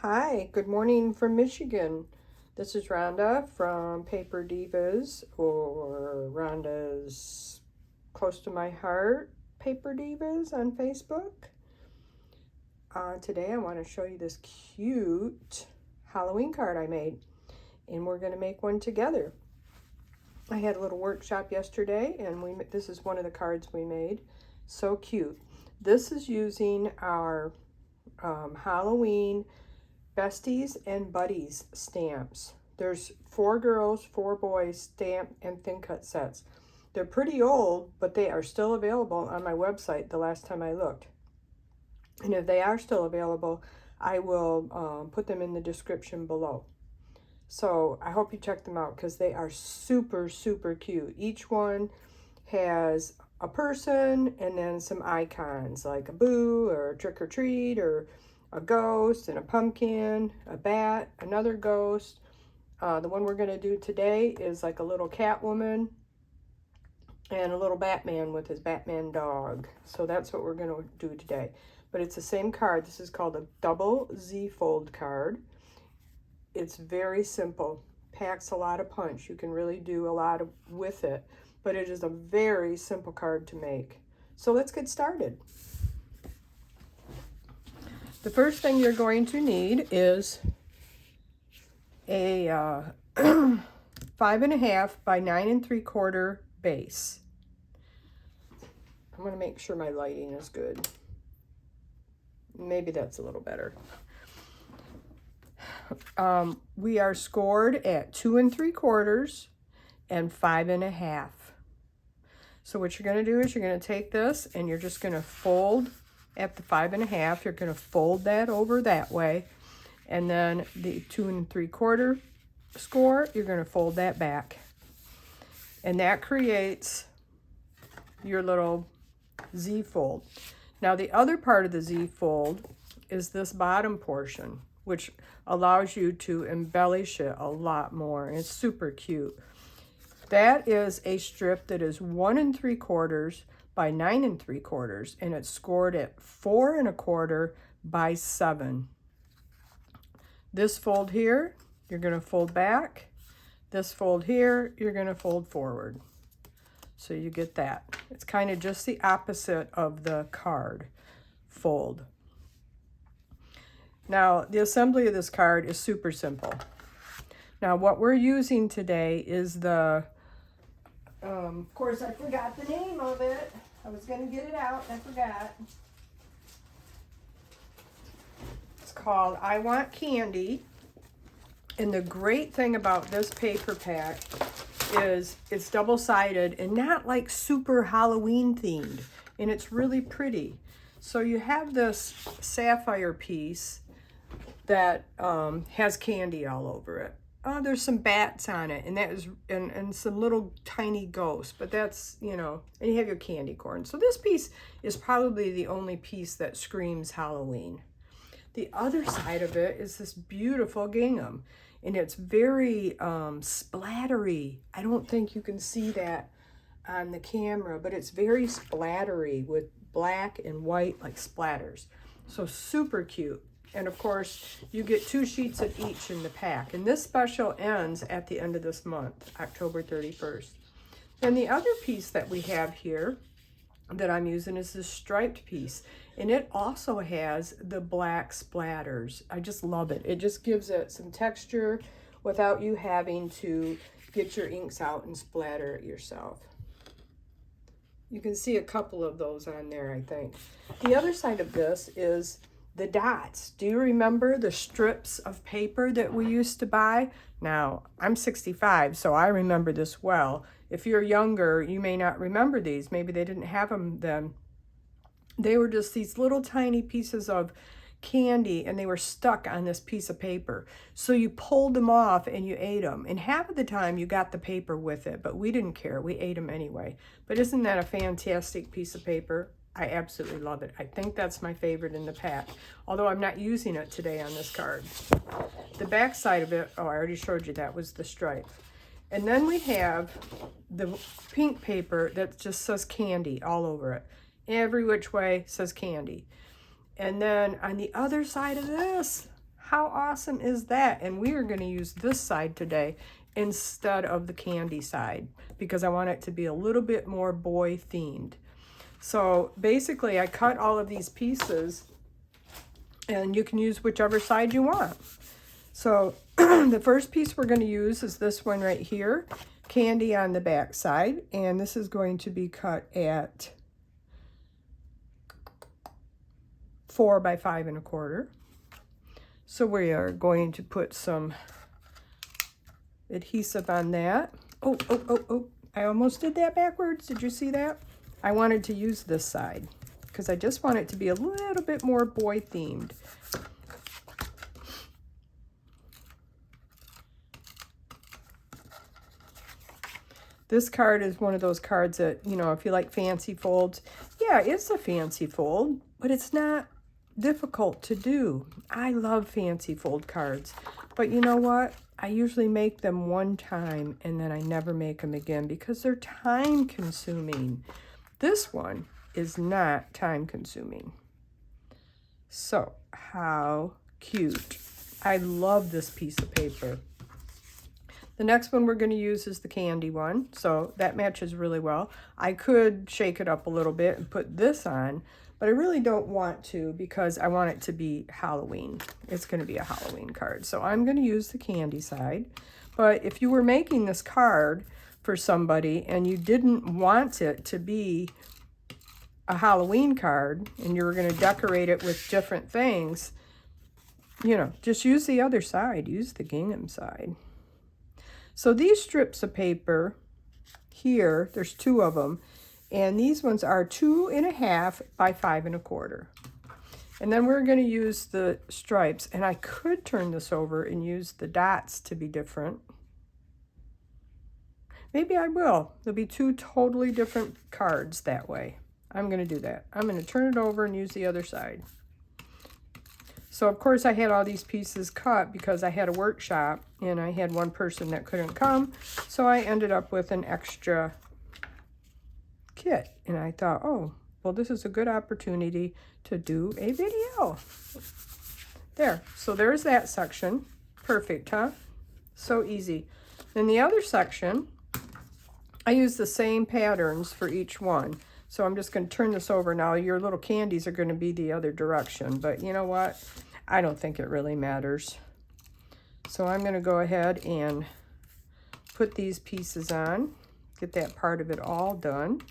Hi, good morning from Michigan. This is Rhonda from Paper Divas, or Rhonda's Close to My Heart Paper Divas on Facebook. Today I want to show you this cute Halloween card I made, and we're going to make one together. I had a little workshop yesterday, and this is one of the cards we made. So cute. This is using our Halloween besties and buddies stamps. There's 4 girls, 4 boys stamp and thin cut sets. They're pretty old, but they are still available on my website the last time I looked. And if they are still available, I will put them in the description below. So I hope you check them out because they are super, super cute. Each one has a person and then some icons like a boo or a trick or treat or a ghost and a pumpkin, a bat, another ghost. The one we're going to do today is like a little Catwoman and a little Batman with his Batman dog. So that's what we're going to do today. But it's the same card. This is called a double Z fold card. It's very simple, packs a lot of punch. You can really do a lot with it, but it is a very simple card to make. So let's get started. The first thing you're going to need is a 5.5 by 9 3/4 base. I'm going to make sure my lighting is good. Maybe that's a little better. We are scored at 2 3/4 and 5.5. So what you're going to do is you're going to take this and you're just going to fold at the 5.5. You're going to fold that over that way, and then the 2 3/4 score, you're going to fold that back, and that creates your little Z fold. Now the other part of the Z fold is this bottom portion, which allows you to embellish it a lot more. It's super cute. That is a strip that is 1 3/4 by 9 3/4, and it's scored at 4 1/4 by 7. This fold here, you're going to fold back. This fold here, you're going to fold forward. So you get that. It's kind of just the opposite of the card fold. Now, the assembly of this card is super simple. Now, what we're using today is the, of course, I forgot the name of it. I was going to get it out, I forgot. It's called I Want Candy. And the great thing about this paper pack is it's double-sided and not like super Halloween themed. And it's really pretty. So you have this sapphire piece that has candy all over it. There's some bats on it, and that is and some little tiny ghosts, but that's, you know, and you have your candy corn. So this piece is probably the only piece that screams Halloween. The other side of it is this beautiful gingham, and it's very splattery. I don't think you can see that on the camera, but it's very splattery with black and white like splatters. So super cute. And of course, you get 2 sheets of each in the pack. And this special ends at the end of this month, October 31st. Then the other piece that we have here that I'm using is this striped piece. And it also has the black splatters. I just love it. It just gives it some texture without you having to get your inks out and splatter it yourself. You can see a couple of those on there, I think. The other side of this is the dots. Do you remember the strips of paper that we used to buy? Now, I'm 65, so I remember this well. If you're younger, you may not remember these. Maybe they didn't have them then. They were just these little tiny pieces of candy, and they were stuck on this piece of paper. So you pulled them off and you ate them. And half of the time you got the paper with it, but we didn't care. We ate them anyway. But isn't that a fantastic piece of paper? I absolutely love it. I think that's my favorite in the pack, although I'm not using it today on this card. The back side of it, oh, I already showed you that was the stripe. And then we have the pink paper that just says candy all over it. Every which way says candy. And then on the other side of this, How awesome is that? And we are going to use this side today instead of the candy side because I want it to be a little bit more boy themed. So basically I cut all of these pieces and you can use whichever side you want. So the first piece we're going to use is this one right here, candy on the back side, and this is going to be cut at 4 by 5 1/4. So we are going to put some adhesive on that. Oh, I almost did that backwards. Did you see that? I wanted to use this side because I just want it to be a little bit more boy themed. This card is one of those cards that, you know, if you like fancy folds, yeah, it's a fancy fold, but it's not difficult to do. I love fancy fold cards, but you know what? I usually make them one time and then I never make them again because they're time consuming. This one is not time consuming. So, how cute. I love this piece of paper. The next one we're going to use is the candy one, so that matches really well. I could shake it up a little bit and put this on, but I really don't want to because I want it to be Halloween. It's going to be a Halloween card, so I'm going to use the candy side. But if you were making this card for somebody and you didn't want it to be a Halloween card and you were going to decorate it with different things, you know, just use the other side. Use the gingham side. So these strips of paper here, there's 2 of them, and these ones are 2.5 by 5 1/4. And then we're going to use the stripes, and I could turn this over and use the dots to be different. Maybe I will. There'll be 2 totally different cards that way. I'm going to do that. I'm going to turn it over and use the other side. So, of course, I had all these pieces cut because I had a workshop and I had one person that couldn't come. So I ended up with an extra kit. And I thought, oh, well, this is a good opportunity to do a video. There. So there's that section. Perfect, huh? So easy. Then the other section, I use the same patterns for each one. So I'm just going to turn this over now. Your little candies are going to be the other direction. But you know what? I don't think it really matters. So I'm going to go ahead and put these pieces on. Get that part of it all done.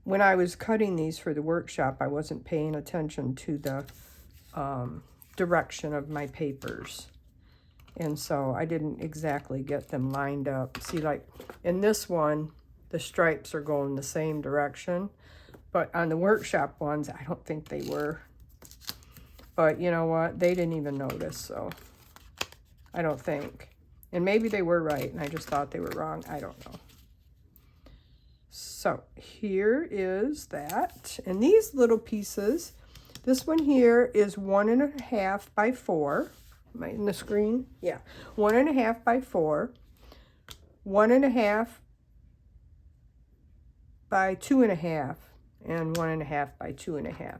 When I was cutting these for the workshop, I wasn't paying attention to the direction of my papers. And so I didn't exactly get them lined up. See, like in this one, the stripes are going the same direction. But on the workshop ones, I don't think they were. But you know what? They didn't even notice, so I don't think. And maybe they were right, and I just thought they were wrong. I don't know. So here is that. And these little pieces, this one here is 1.5 by 4. Am I in the screen? Yeah. 1.5 by 4. 1.5 by 2.5. And 1.5 by 2.5.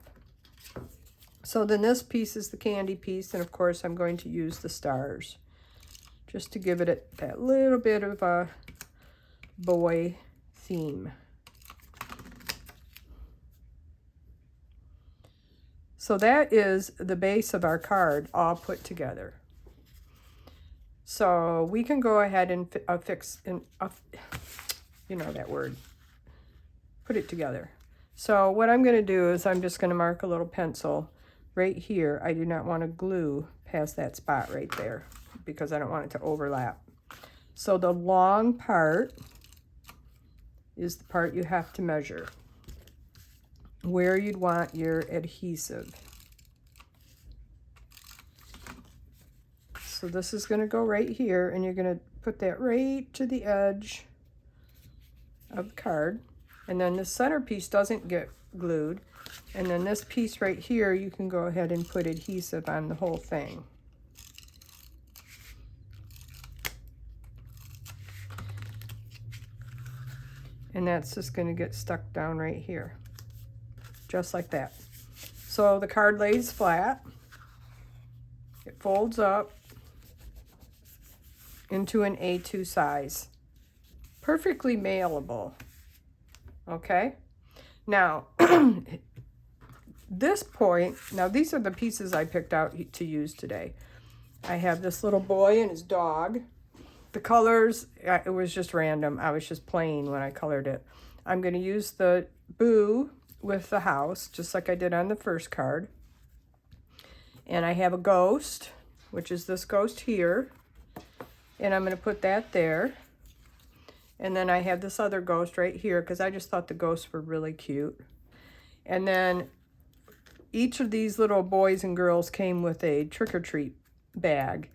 So then this piece is the candy piece, and of course I'm going to use the stars just to give it that little bit of a boy theme. So that is the base of our card all put together. So we can go ahead and fix, you know that word, put it together. So what I'm going to do is I'm just going to mark a little pencil right here. I do not want to glue past that spot right there because I don't want it to overlap. So the long part is the part you have to measure where you'd want your adhesive. So this is going to go right here, and you're going to put that right to the edge of the card. And then the center piece doesn't get glued. And then this piece right here, you can go ahead and put adhesive on the whole thing. And that's just going to get stuck down right here. Just like that. So the card lays flat. It folds up into an A2 size. Perfectly mailable. Okay? Now, this point, now these are the pieces I picked out to use today. I have this little boy and his dog. The colors, it was just random. I was just playing when I colored it. I'm going to use the boo with the house, just like I did on the first card. And I have a ghost, which is this ghost here. And I'm going to put that there. And then I have this other ghost right here because I just thought the ghosts were really cute. And then each of these little boys and girls came with a trick-or-treat bag.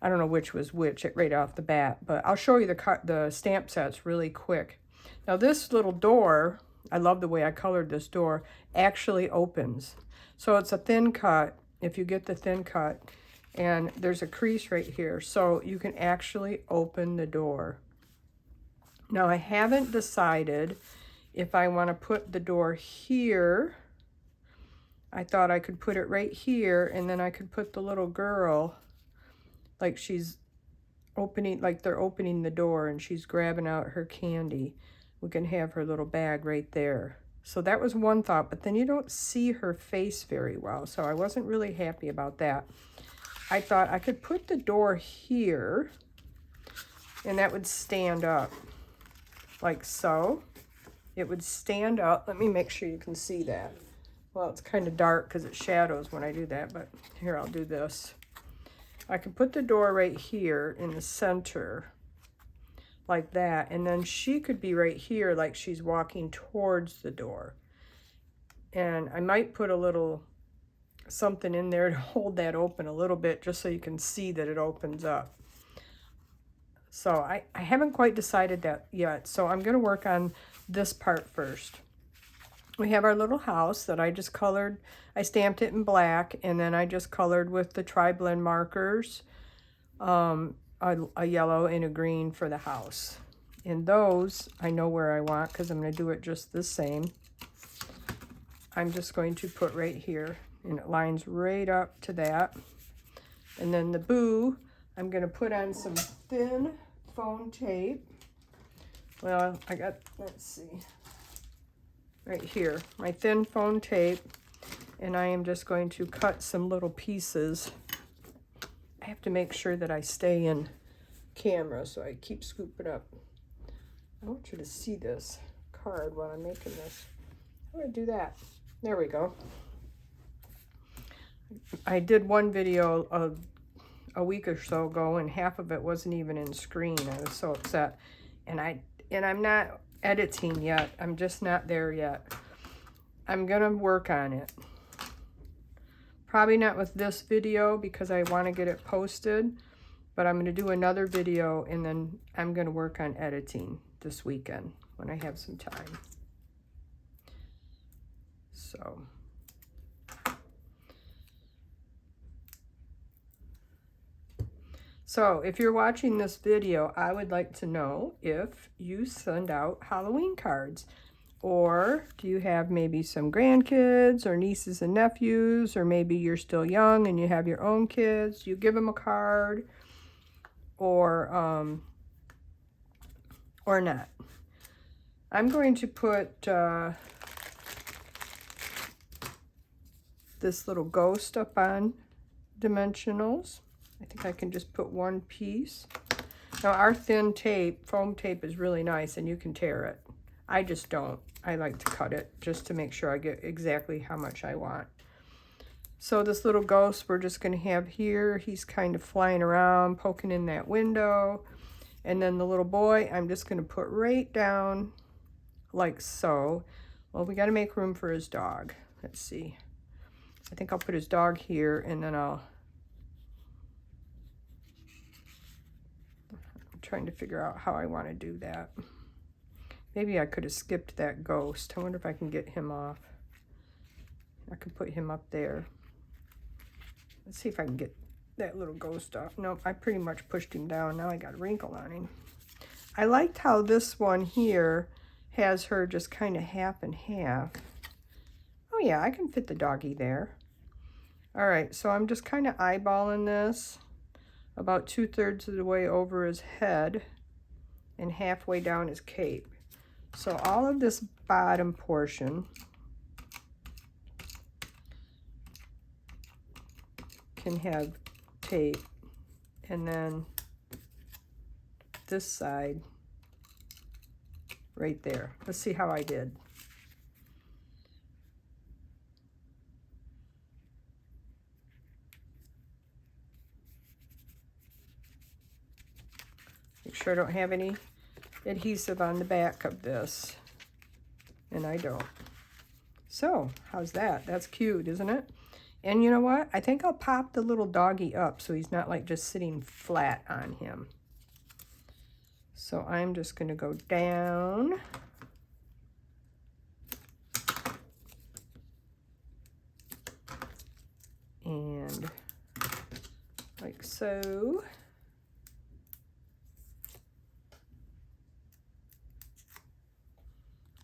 I don't know which was which right off the bat, but I'll show you the stamp sets really quick. Now this little door, I love the way I colored this door, actually opens. So it's a thin cut, if you get the thin cut, and there's a crease right here, so you can actually open the door. Now I haven't decided if I want to put the door here. I thought I could put it right here, and then I could put the little girl like she's opening, like they're opening the door and she's grabbing out her candy. We can have her little bag right there. So that was one thought, but then you don't see her face very well, so I wasn't really happy about that. I thought I could put the door here and that would stand up like so. It would stand up. Let me make sure you can see that. Well, it's kind of dark because it shadows when I do that, but here, I'll do this. I can put the door right here in the center like that, and then she could be right here like she's walking towards the door. And I might put a little something in there to hold that open a little bit just so you can see that it opens up. So I haven't quite decided that yet, so I'm going to work on this part first. We have our little house that I just colored. I stamped it in black, and then I just colored with the tri-blend markers, a yellow and a green for the house. And those, I know where I want because I'm going to do it just the same. I'm just going to put right here, and it lines right up to that. And then the boo, I'm going to put on some thin foam tape. Well, I got, let's see. Right here, my thin foam tape, and I am just going to cut some little pieces. I have to make sure that I stay in camera, so I keep scooping up. I want you to see this card while I'm making this. How do I do that? There we go. I did one video a week or so ago, and half of it wasn't even in screen. I was so upset, and I'm not editing yet. I'm just not there yet. I'm gonna work on it. Probably not with this video because I want to get it posted, but I'm gonna do another video, and then I'm gonna work on editing this weekend when I have some time. So if you're watching this video, I would like to know if you send out Halloween cards, or do you have maybe some grandkids or nieces and nephews, or maybe you're still young and you have your own kids. You give them a card, or not. I'm going to put this little ghost up on dimensionals. I think I can just put one piece. Now our thin tape, foam tape, is really nice and you can tear it. I just don't. I like to cut it just to make sure I get exactly how much I want. So this little ghost we're just going to have here. He's kind of flying around, poking in that window. And then the little boy, I'm just going to put right down like so. Well, we got to make room for his dog. Let's see. I think I'll put his dog here, and then I'm trying to figure out how I want to do that. Maybe I could have skipped that ghost. I wonder if I can get him off. I could put him up there. Let's see if I can get that little ghost off. Nope, I pretty much pushed him down. Now I got a wrinkle on him. I liked how this one here has her just kind of half and half. Oh yeah, I can fit the doggy there. All right, so I'm just kind of eyeballing this about 2/3 of the way over his head and halfway down his cape. So all of this bottom portion can have tape, and then this side right there. Let's see how I did. Make sure I don't have any adhesive on the back of this, and I don't. So how's that? That's cute, isn't it? And you know what? I think I'll pop the little doggy up so he's not like just sitting flat on him. So I'm just going to go down. And like so.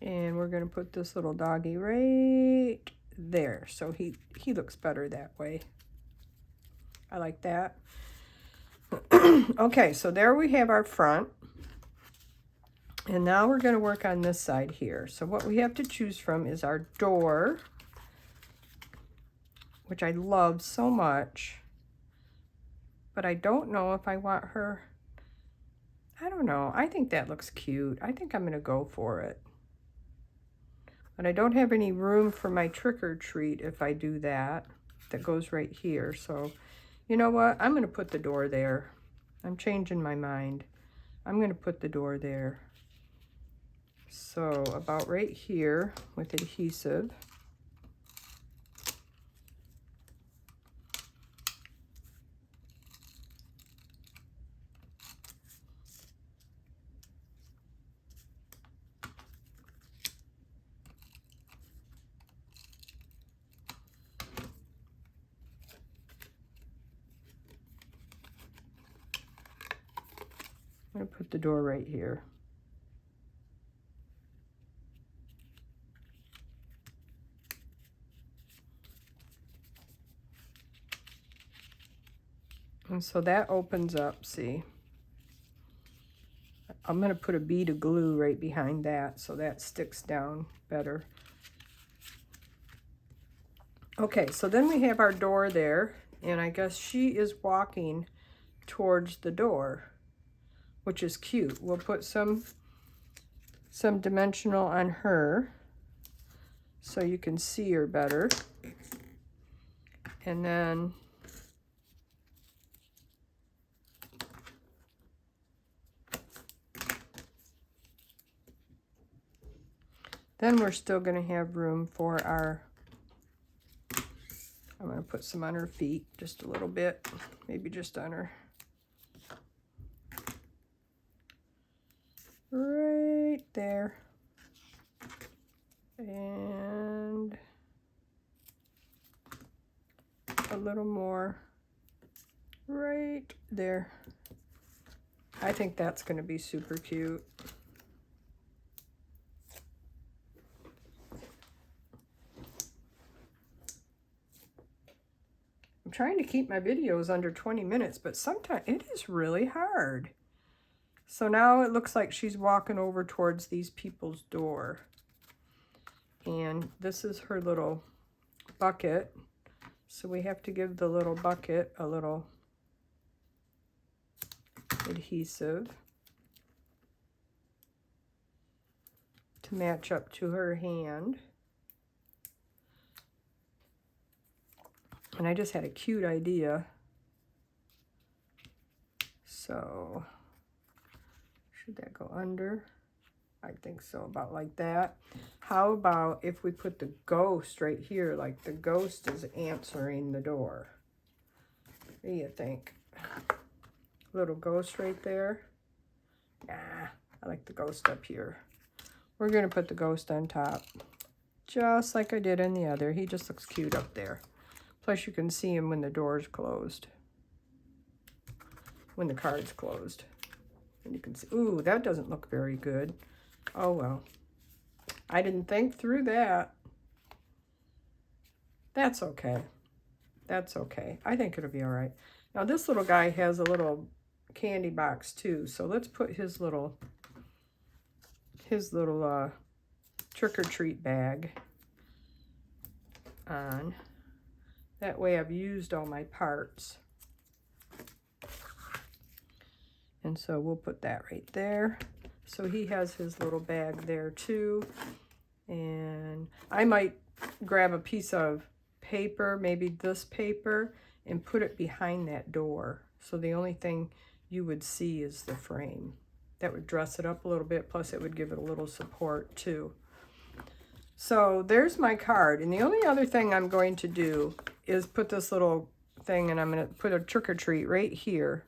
And we're going to put this little doggy right there. So he looks better that way. I like that. Okay, so there we have our front. And now we're going to work on this side here. So what we have to choose from is our door, which I love so much. But I don't know if I want her. I don't know. I think that looks cute. I think I'm going to go for it. But I don't have any room for my trick or treat if I do that. That goes right here. So, you know what? I'm going to put the door there. I'm changing my mind. I'm going to put the door there. So, about right here with adhesive. I'm going to put the door right here. And so that opens up, see. I'm going to put a bead of glue right behind that so that sticks down better. Okay, so then we have our door there, and I guess she is walking towards the door, which is cute. We'll put some dimensional on her so you can see her better. And then we're still going to have room for our, I'm going to put some on her feet, just a little bit, maybe just on her. Right there. And a little more right there. I think that's going to be super cute. I'm trying to keep my videos under 20 minutes, but sometimes it is really hard. So now it looks like she's walking over towards these people's door. And this is her little bucket. So we have to give the little bucket a little adhesive to match up to her hand. And I just had a cute idea. So should that go under? I think so, about like that. How about if we put the ghost right here, like the ghost is answering the door? What do you think? Little ghost right there? Nah, I like the ghost up here. We're going to put the ghost on top, just like I did in the other. He just looks cute up there. Plus you can see him when the door's closed, when the card's closed. And you can see, ooh, that doesn't look very good. Oh, well. I didn't think through that. That's okay. That's okay. I think it'll be all right. Now this little guy has a little candy box too, so let's put his little trick-or-treat bag on. That way I've used all my parts. And so we'll put that right there. So he has his little bag there too. And I might grab a piece of paper, maybe this paper, and put it behind that door. So the only thing you would see is the frame. That would dress it up a little bit, plus it would give it a little support too. So there's my card. And the only other thing I'm going to do is put this little thing, and I'm going to put a trick-or-treat right here.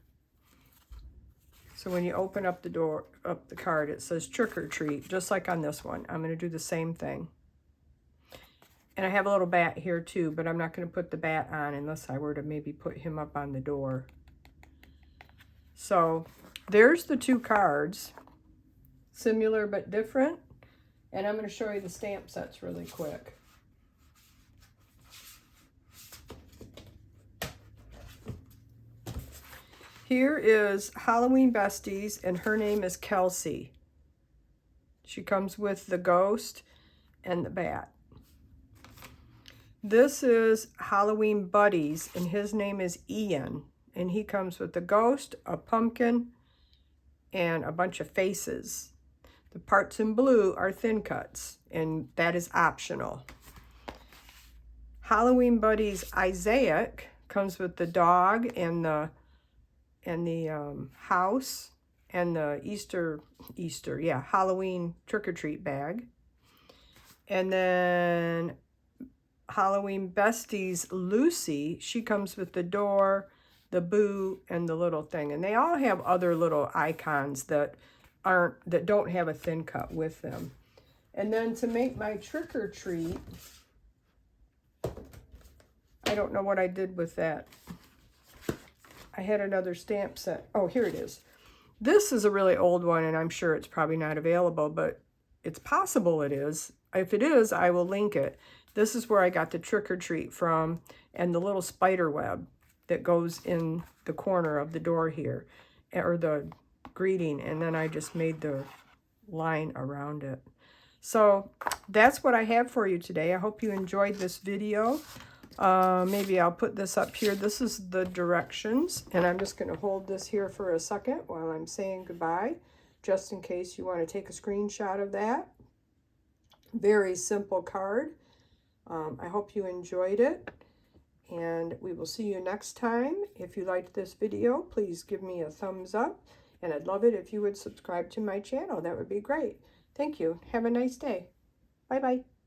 So when you open up the door, up the card, it says trick-or-treat, just like on this one. I'm going to do the same thing. And I have a little bat here too, but I'm not going to put the bat on unless I were to maybe put him up on the door. So there's the two cards, similar but different. And I'm going to show you the stamp sets really quick. Here is Halloween Besties, and her name is Kelsie. She comes with the ghost and the bat. This is Halloween Buddies, and his name is Ian. And he comes with the ghost, a pumpkin, and a bunch of faces. The parts in blue are thin cuts, and that is optional. Halloween Buddies Isaac comes with the dog and the house and the Halloween trick-or-treat bag. And then Halloween Besties Lucy, she comes with the door, the boo, and the little thing. And they all have other little icons that don't have a thin cut with them. And then to make my trick-or-treat, I don't know what I did with that. I had another stamp set. Oh, here it is. This is a really old one, and I'm sure it's probably not available, but it's possible it is. If it is, I will link it. This is where I got the trick-or-treat from, and the little spider web that goes in the corner of the door here, or the greeting, and then I just made the line around it. So that's what I have for you today. I hope you enjoyed this video. Maybe I'll put this up here. This is the directions, and I'm just going to hold this here for a second while I'm saying goodbye, just in case you want to take a screenshot of that. Very simple card. I hope you enjoyed it, and we will see you next time. If you liked this video, please give me a thumbs up, and I'd love it if you would subscribe to my channel. That would be great. Thank you. Have a nice day. Bye-bye.